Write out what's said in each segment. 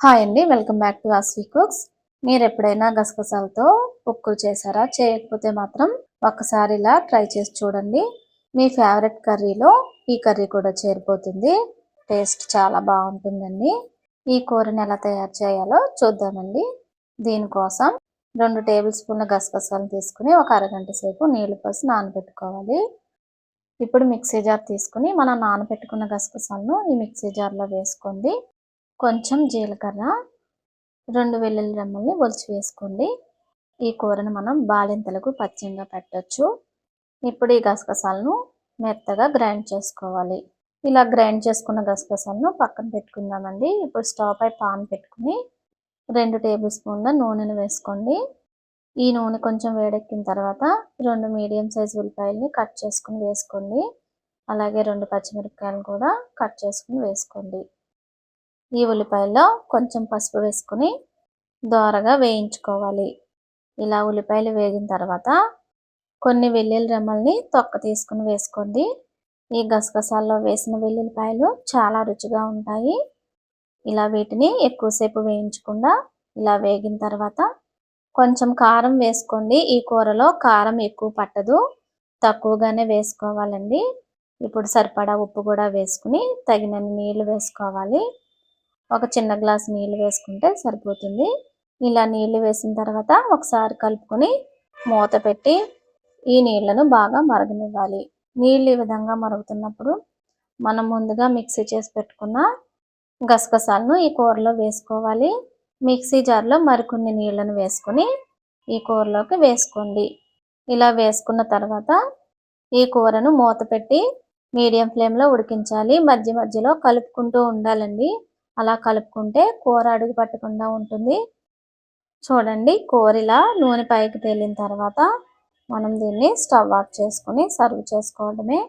Hi అండి. Welcome back to Aswi cooks. మీరు ఎప్పుడైనా గసగసాలతో పొక్కులు చేశారా? చేయకపోతే మాత్రం ఒక్కసారి ఇలా ట్రై చేసి చూడండి. మీ ఫేవరెట్ కర్రీలో ఈ కర్రీ కూడా చేరిపోతుంది. టేస్ట్ చాలా బాగుంటుందండి. ఈ కూరని ఎలా తయారు చేయాలో చూద్దామండి. దీనికోసం 2 టేబుల్ స్పూన్ల గసగసాలను తీసుకుని ఒక అరగంట సేపు నీళ్లు పోసి నానబెట్టుకోవాలి. ఇప్పుడు మిక్సీ జార్ తీసుకుని మనం నానబెట్టుకున్న గసగసాలను ఈ మిక్సీ జార్లో వేసుకోండి. కొంచెం జీలకర్ర, 2 వెల్లుల్లి రెమ్మల్ని ఒలిచి వేసుకోండి. ఈ కూరను మనం బాలింతలకు పచ్చిగా పెట్టొచ్చు. ఇప్పుడు ఈ గసగసాలను మెత్తగా గ్రైండ్ చేసుకోవాలి. ఇలా గ్రైండ్ చేసుకున్న గసగసాలను పక్కన పెట్టుకుందామండి. ఇప్పుడు స్టవ్ పై పాన్ పెట్టుకుని 2 టేబుల్ స్పూన్ల నూనెను వేసుకోండి. ఈ నూనె కొంచెం వేడెక్కిన తర్వాత 2 మీడియం సైజు ఉల్లిపాయలని కట్ చేసుకుని వేసుకోండి. అలాగే 2 పచ్చిమిరపకాయలను కూడా కట్ చేసుకుని వేసుకోండి. ఈ ఉల్లిపాయల్లో కొంచెం పసుపు వేసుకుని దోరగా వేయించుకోవాలి. ఇలా ఉల్లిపాయలు వేగిన తర్వాత కొన్ని వెల్లుల్లి రెమ్మల్ని తొక్క తీసుకుని వేసుకోండి. ఈ గసగసాల్లో వేసిన వెల్లుల్లిపాయలు చాలా రుచిగా ఉంటాయి. ఇలా వీటిని ఎక్కువసేపు వేయించకుండా ఇలా వేగిన తర్వాత కొంచెం కారం వేసుకోండి. ఈ కూరలో కారం ఎక్కువ పట్టదు, తక్కువగానే వేసుకోవాలండి. ఇప్పుడు సరిపడా ఉప్పు కూడా వేసుకుని తగినన్ని నీళ్లు వేసుకోవాలి. ఒక చిన్న గ్లాస్ నీళ్ళు వేసుకుంటే సరిపోతుంది. ఇలా నీళ్ళు వేసిన తర్వాత ఒకసారి కలుపుకొని మూత పెట్టి ఈ నీళ్లను బాగా మరగనివ్వాలి. నీళ్ళు ఈ విధంగా మరుగుతున్నప్పుడు మనం ముందుగా మిక్సీ చేసి పెట్టుకున్న గసగసాలను ఈ కూరలో వేసుకోవాలి. మిక్సీ జార్లో మరికొన్ని నీళ్లను వేసుకొని ఈ కూరలోకి వేసుకోండి. ఇలా వేసుకున్న తర్వాత ఈ కూరను మూత పెట్టి మీడియం ఫ్లేమ్లో ఉడికించాలి. మధ్య మధ్యలో కలుపుకుంటూ ఉండాలండి. అలా కలుపుకుంటే కూర అడుగు పట్టకుండా ఉంటుంది. చూడండి, కూర ఇలా నూనె పైకి తేలిన తర్వాత మనం దీన్ని స్టవ్ ఆఫ్ చేసుకుని సర్వ్ చేసుకోవడమే.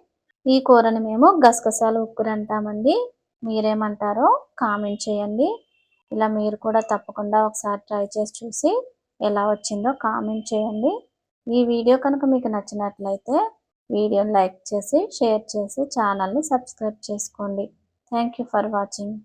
ఈ కూరని మేము గసగసాల ఉక్కురు అంటామండి. మీరేమంటారో కామెంట్ చేయండి. ఇలా మీరు కూడా తప్పకుండా ఒకసారి ట్రై చేసి చూసి ఎలా వచ్చిందో కామెంట్ చేయండి. ఈ వీడియో కనుక మీకు నచ్చినట్లయితే వీడియోని లైక్ చేసి షేర్ చేసి ఛానల్ని సబ్స్క్రైబ్ చేసుకోండి. Thank you for watching.